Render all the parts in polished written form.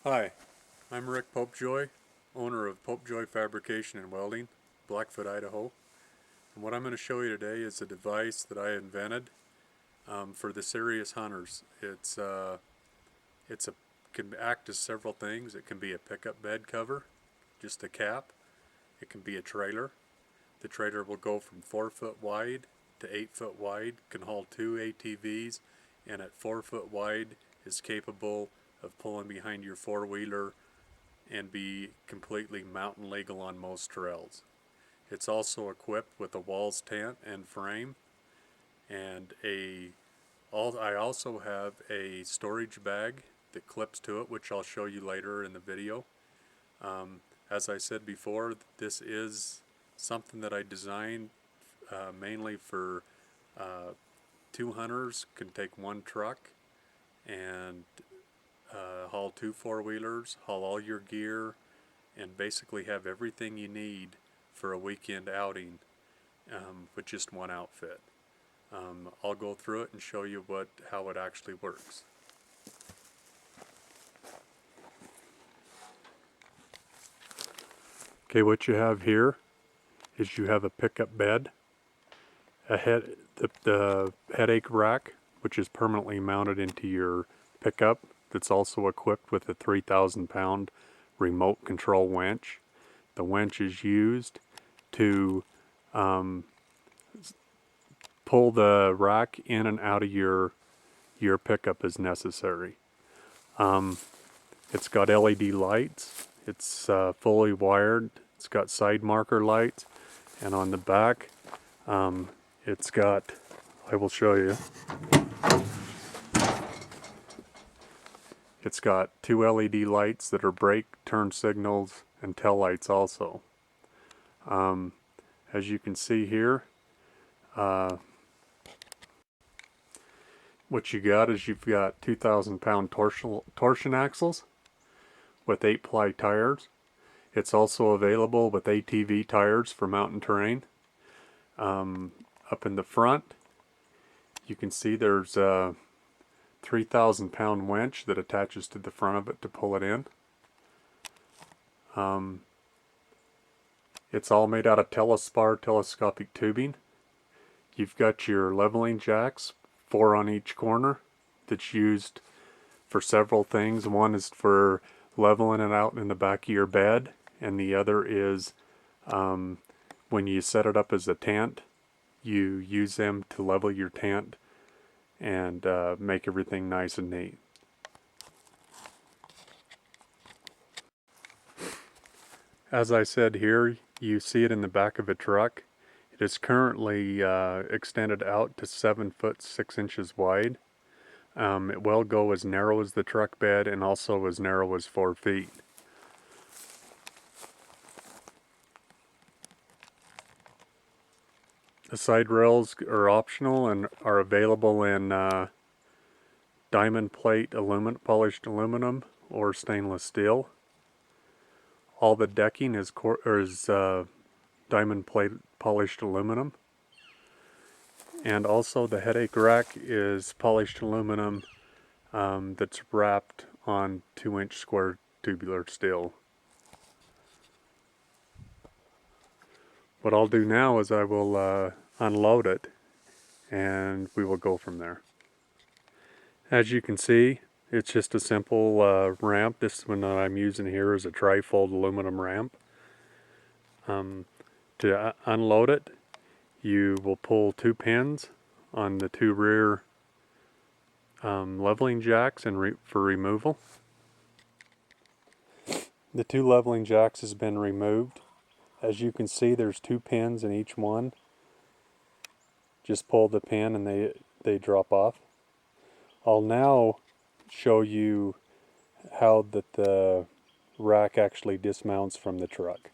Hi, I'm Rick Popejoy, owner of Popejoy Fabrication and Welding, Blackfoot, Idaho. And what I'm going to show you today is a device that I invented for the serious hunters. Can act as several things. It can be a pickup bed cover, just a cap. It can be a trailer. The trailer will go from 4 foot wide to 8 foot wide, can haul 2 ATVs, and at 4 foot wide is capable of pulling behind your four-wheeler and be completely mountain legal on most trails. It's also equipped with a walls tent and frame, and I also have a storage bag that clips to it, which I'll show you later in the video. As I said before, this is something that I designed mainly for two hunters. Can take one truck and haul 2 four-wheelers, haul all your gear, and basically have everything you need for a weekend outing with just one outfit. I'll go through it and show you how it actually works. Okay, what you have here is you have a pickup bed, the headache rack, which is permanently mounted into your pickup, that's also equipped with a 3,000-pound remote control winch. The winch is used to pull the rack in and out of your pickup as necessary. It's got LED lights. It's fully wired. It's got side marker lights, and on the back it's got, I will show you, it's got 2 LED lights that are brake, turn signals, and tail lights also. As you can see here, what you got is you've got 2,000-pound torsion axles with 8-ply tires. It's also available with ATV tires for mountain terrain. Up in the front, you can see there's a 3,000-pound winch that attaches to the front of it to pull it in. It's all made out of Telespar telescopic tubing. You've got your leveling jacks, 4 on each corner, that's used for several things. One is for leveling it out in the back of your bed, and the other is when you set it up as a tent, you use them to level your tent and make everything nice and neat. As I said here, you see it in the back of a truck. It is currently extended out to 7 foot 6 inches wide. It will go as narrow as the truck bed and also as narrow as 4 feet. The side rails are optional and are available in diamond plate polished aluminum or stainless steel. All the decking is diamond plate polished aluminum, and also the headache rack is polished aluminum that's wrapped on 2-inch square tubular steel. What I'll do now is I will unload it and we will go from there. As you can see, it's just a simple ramp. This one that I'm using here is a tri-fold aluminum ramp. To unload it, you will pull 2 pins on the 2 rear leveling jacks and for removal. The 2 leveling jacks has been removed. As you can see, there's 2 pins in each one. Just pull the pin and they drop off. I'll now show you how the rack actually dismounts from the truck.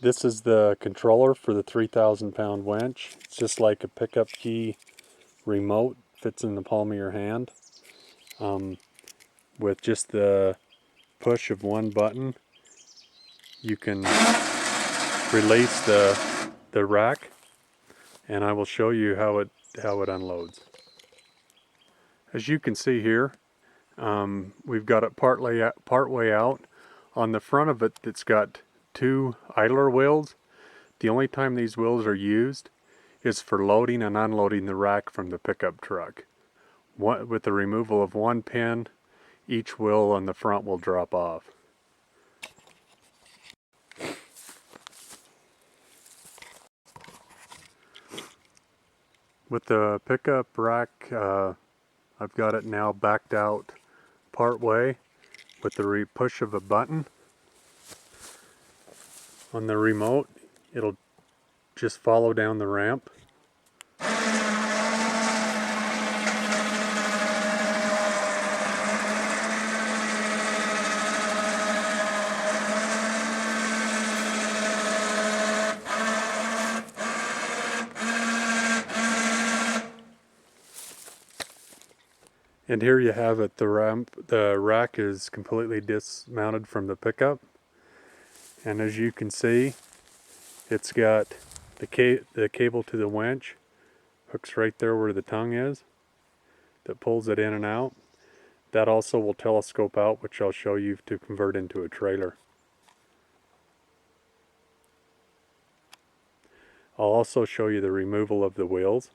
This is the controller for the 3,000-pound winch. It's just like a pickup key remote, fits in the palm of your hand. With just the push of one button, you can release the rack, and I will show you how it unloads. As you can see here, We've got it part way out. On the front of it, it's got 2 idler wheels. The only time these wheels are used is for loading and unloading the rack from the pickup truck. With the removal of 1 pin, each wheel on the front will drop off. With the pickup rack, I've got it now backed out part way with the push of a button on the remote. It'll just follow down the ramp. And here you have it, the rack is completely dismounted from the pickup. And as you can see, it's got the cable to the winch, hooks right there where the tongue is, that pulls it in and out. That also will telescope out, which I'll show you to convert into a trailer. I'll also show you the removal of the wheels.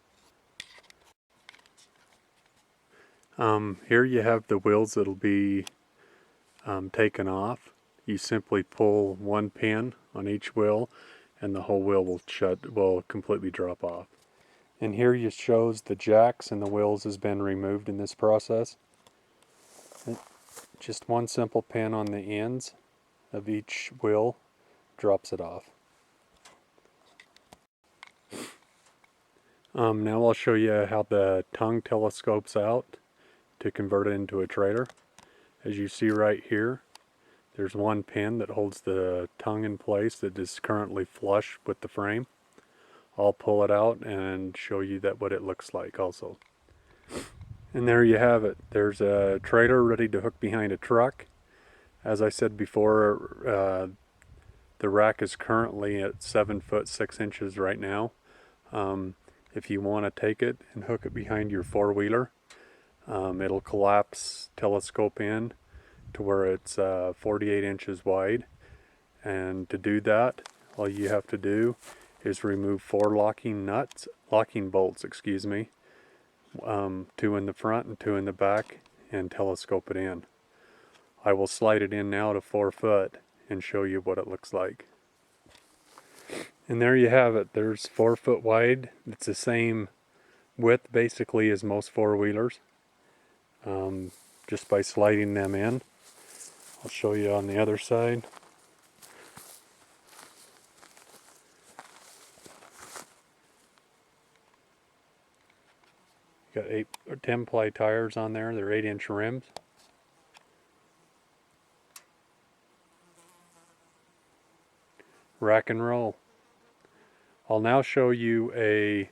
Here you have the wheels that'll be taken off. You simply pull 1 pin on each wheel and the whole wheel will completely drop off. And here you shows the jacks and the wheels has been removed in this process. Just 1 simple pin on the ends of each wheel drops it off. Now I'll show you how the tongue telescopes out to convert it into a trailer. As you see right here, there's 1 pin that holds the tongue in place that is currently flush with the frame. I'll pull it out and show you what it looks like also. And there you have it. There's a trailer ready to hook behind a truck. As I said before, the rack is currently at 7 foot 6 inches right now. If you want to take it and hook it behind your 4-wheeler, it'll collapse, telescope in to where it's 48 inches wide. And to do that, all you have to do is remove 4 locking bolts, 2 in the front and 2 in the back, and telescope it in. I will slide it in now to 4 foot and show you what it looks like. And there you have it. There's 4 foot wide. It's the same width basically as most 4-wheelers. Just by sliding them in. I'll show you on the other side. Got 8 or 10 ply tires on there. They're 8-inch rims. Rack and roll. I'll now show you a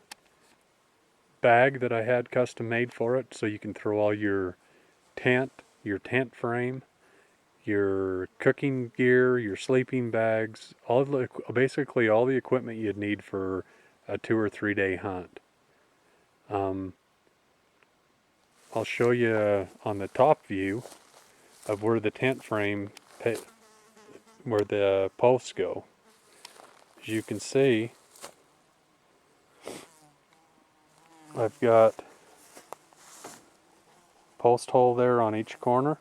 bag that I had custom made for it, so you can throw all your tent frame, your cooking gear, your sleeping bags, basically all the equipment you'd need for a 2 or 3 day hunt. I'll show you on the top view of where the tent frame, where the posts go. As you can see, I've got post hole there on each corner.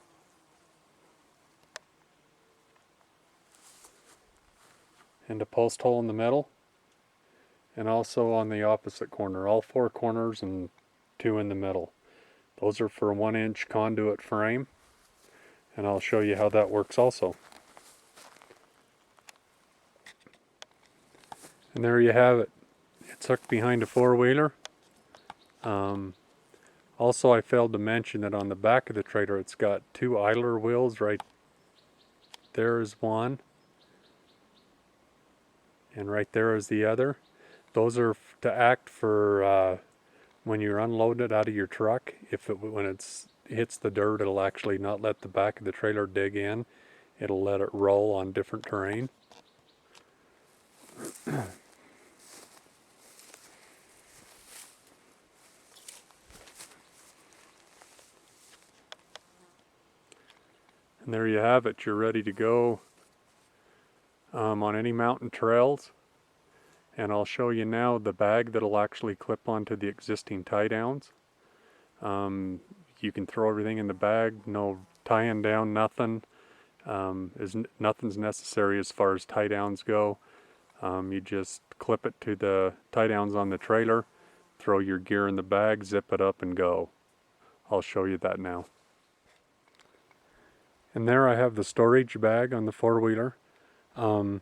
And a post hole in the middle. And also on the opposite corner. All 4 corners and 2 in the middle. Those are for a 1-inch conduit frame. And I'll show you how that works also. And there you have it. It's hooked behind a 4-wheeler. Also, I failed to mention that on the back of the trailer it's got 2 idler wheels. Right there is one, and right there is the other. Those are to act for when you're unloading it out of your truck. When it hits the dirt, it'll actually not let the back of the trailer dig in. It'll let it roll on different terrain. And there you have it. You're ready to go on any mountain trails. And I'll show you now the bag that'll actually clip onto the existing tie downs. You can throw everything in the bag, no tying down, nothing. Nothing's necessary as far as tie downs go. You just clip it to the tie downs on the trailer, throw your gear in the bag, zip it up and go. I'll show you that now. And there I have the storage bag on the four-wheeler. I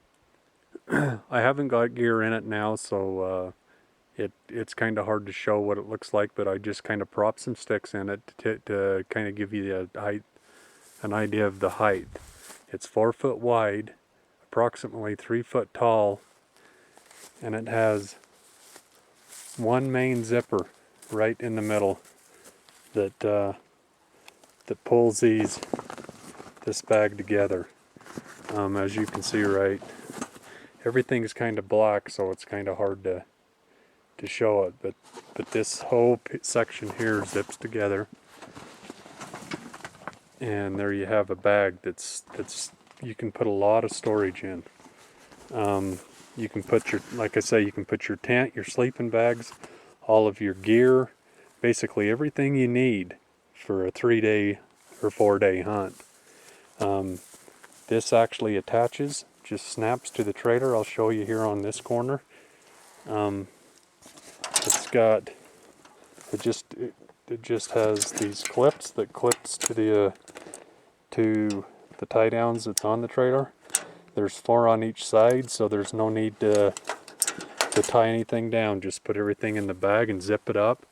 haven't got gear in it now, so it's kind of hard to show what it looks like, but I just kind of prop some sticks in it to kind of give you the height, an idea of the height. It's 4 foot wide, approximately 3 foot tall, and it has one main zipper right in the middle that pulls this bag together. As you can see, right, everything's kind of black, so it's kind of hard to show it, but this whole section here zips together, and there you have a bag that's you can put a lot of storage in. You can put your, like I say, you can put your tent, your sleeping bags, all of your gear, basically everything you need for a 3-day or 4-day hunt. This actually attaches, just snaps to the trailer. I'll show you here on this corner. It just has these clips that clips to the tie downs that's on the trailer. There's 4 on each side, so there's no need to tie anything down. Just put everything in the bag and zip it up.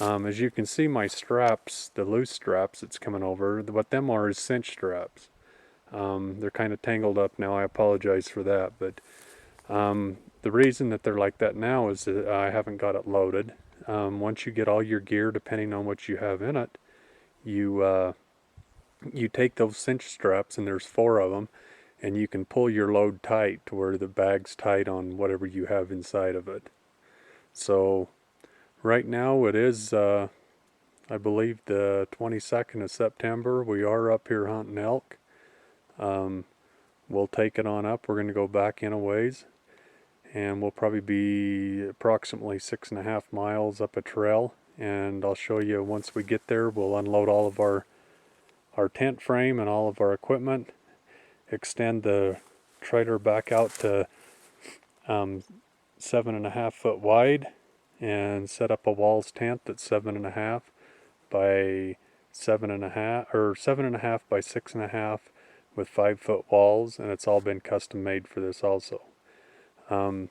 As you can see, my straps, the loose straps that's coming over, what them are is cinch straps. They're kind of tangled up now. I apologize for that, but the reason that they're like that now is that I haven't got it loaded. Once you get all your gear, depending on what you have in it, you take those cinch straps, and there's 4 of them, and you can pull your load tight to where the bag's tight on whatever you have inside of it. So right now it is, I believe, the 22nd of September. We are up here hunting elk. We'll take it on up. We're going to go back in a ways, and we'll probably be approximately 6.5 miles up a trail, and I'll show you once we get there. We'll unload all of our tent frame and all of our equipment, extend the trailer back out to 7.5 foot wide, and set up a walls tent that's 7.5 by 7.5, or 7.5 by 6.5, with 5 foot walls, and it's all been custom made for this also. One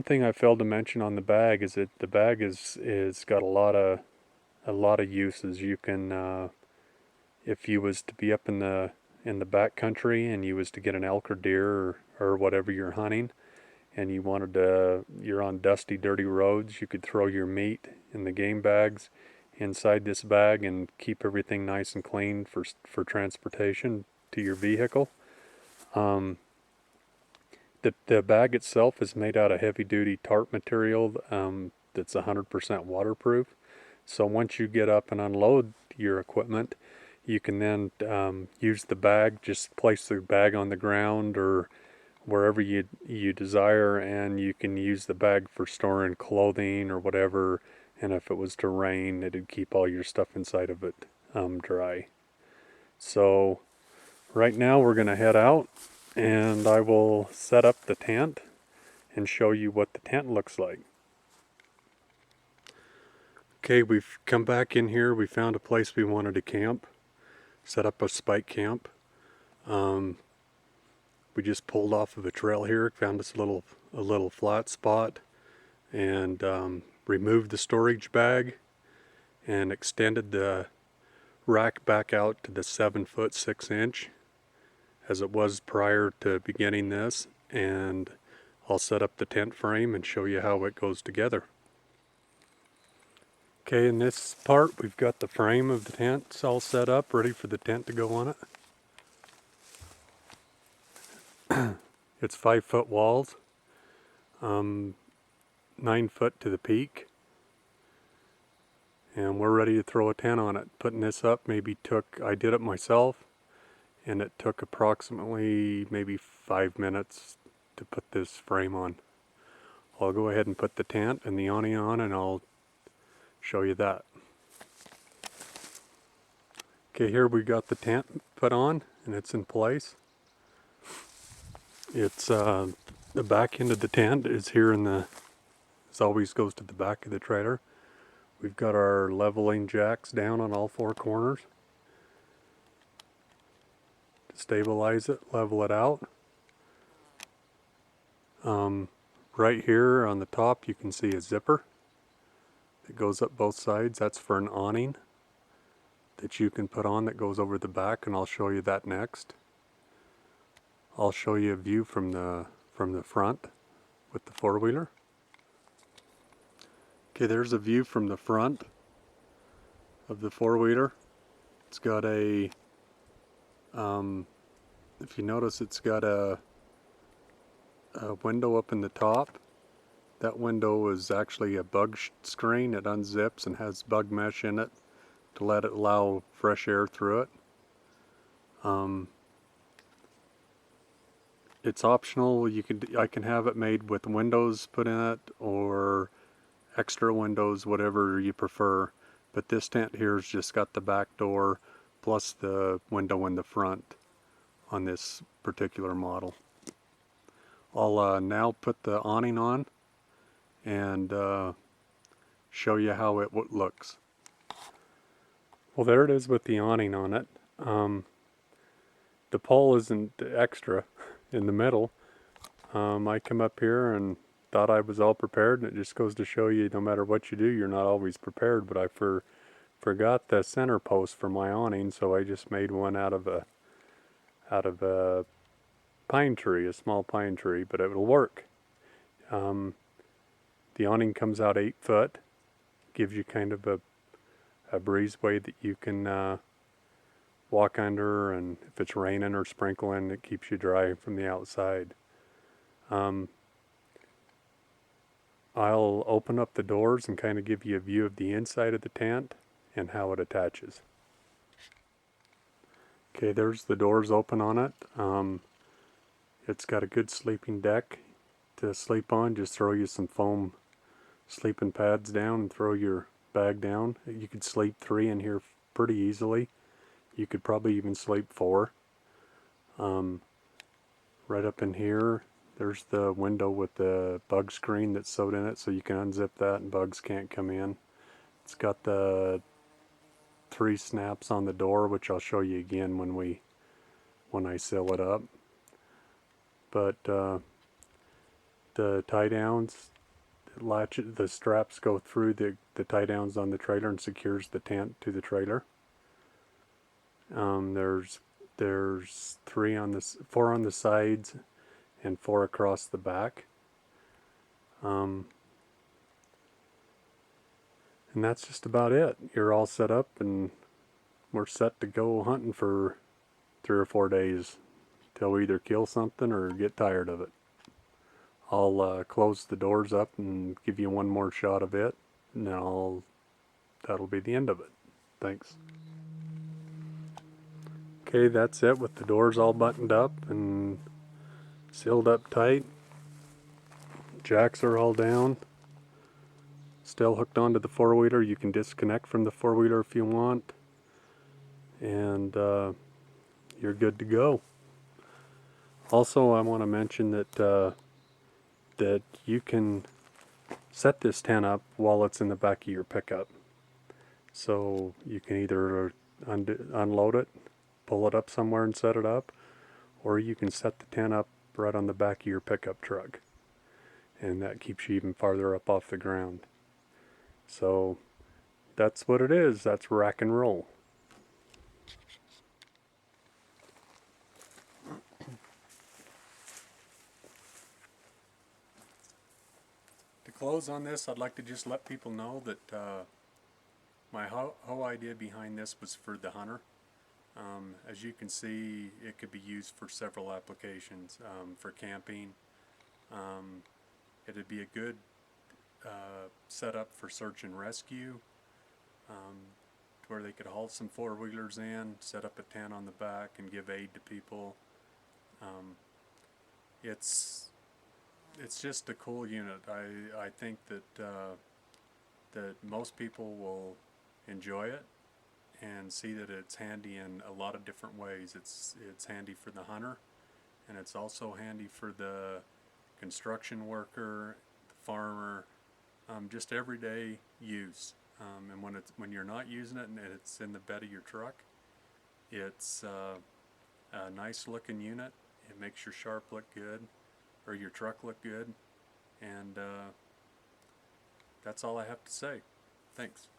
thing I failed to mention on the bag is that the bag is got a lot of uses. You can, if you was to be up in the back country and you was to get an elk or deer or whatever you're hunting, and you wanted to, you're on dusty, dirty roads, you could throw your meat in the game bags inside this bag and keep everything nice and clean for transportation to your vehicle. The bag itself is made out of heavy-duty tarp material that's 100% waterproof. So once you get up and unload your equipment, you can then use the bag, just place the bag on the ground or wherever you desire, and you can use the bag for storing clothing or whatever, and if it was to rain, it'd keep all your stuff inside of it dry. So right now we're going to head out, and I will set up the tent and show you what the tent looks like. Okay, we've come back in here. We found a place we wanted to camp, set up a spike camp. We just pulled off of a trail here, found us a little flat spot, and removed the storage bag and extended the rack back out to the 7 foot 6 inch as it was prior to beginning this, and I'll set up the tent frame and show you how it goes together. Okay, in this part we've got the frame of the tent all set up, ready for the tent to go on it. It's 5 foot walls, 9 foot to the peak, and we're ready to throw a tent on it. Putting this up maybe I did it myself, and it took approximately maybe 5 minutes to put this frame on. I'll go ahead and put the tent and the awning on, and I'll show you that. Okay, here we got the tent put on and it's in place. It's the back end of the tent is here in the, this always goes to the back of the trailer. We've got our leveling jacks down on all four corners to stabilize it, level it out. Right here on the top you can see a zipper that goes up both sides. That's for an awning that you can put on that goes over the back, and I'll show you that next. I'll show you a view from the front with the four-wheeler. Okay, there's a view from the front of the four-wheeler. It's got a if you notice, it's got a window up in the top. That window is actually a bug screen. It unzips and has bug mesh in it to let it allow fresh air through it. It's optional. I can have it made with windows put in it or extra windows, whatever you prefer. But this tent here has just got the back door plus the window in the front on this particular model. I'll now put the awning on and show you how it looks. Well, there it is with the awning on it. The pole isn't extra in the middle. I come up here and thought I was all prepared, and it just goes to show you no matter what you do, you're not always prepared. But I forgot the center post for my awning, so I just made one out of a pine tree, a small pine tree, but it will work. The awning comes out 8 foot, gives you kind of a breezeway that you can walk under, and if it's raining or sprinkling, it keeps you dry from the outside. I'll open up the doors and kind of give you a view of the inside of the tent and how it attaches. Okay, there's the doors open on it. It's got a good sleeping deck to sleep on. Just throw you some foam sleeping pads down and throw your bag down. You could sleep 3 in here pretty easily. You could probably even sleep 4. Right up in here, there's the window with the bug screen that's sewed in it, so you can unzip that and bugs can't come in. It's got the 3 snaps on the door, which I'll show you again when I seal it up. But the tie downs, the straps go through the tie downs on the trailer and secures the tent to the trailer. There's 4 on the sides and 4 across the back. And that's just about it. You're all set up and we're set to go hunting for 3 or 4 days till we either kill something or get tired of it. I'll close the doors up and give you one more shot of it, and then that'll be the end of it. Thanks. Okay, that's it with the doors all buttoned up and sealed up tight. Jacks are all down. Still hooked onto the four-wheeler. You can disconnect from the four-wheeler if you want. And you're good to go. Also, I want to mention that that you can set this tent up while it's in the back of your pickup. So you can either unload it, pull it up somewhere and set it up, or you can set the tent up right on the back of your pickup truck. And that keeps you even farther up off the ground. So that's what it is. That's rack and roll. To close on this, I'd like to just let people know that my whole idea behind this was for the hunter. As you can see, it could be used for several applications. For camping, it'd be a good setup for search and rescue, where they could haul some four-wheelers in, set up a tent on the back, and give aid to people. It's just a cool unit. I think that most people will enjoy it and see that it's handy in a lot of different ways. It's handy for the hunter, and it's also handy for the construction worker, the farmer, just everyday use. And when you're not using it and it's in the bed of your truck, it's a nice looking unit. It makes your sharp look good, or your truck look good, and that's all I have to say. Thanks.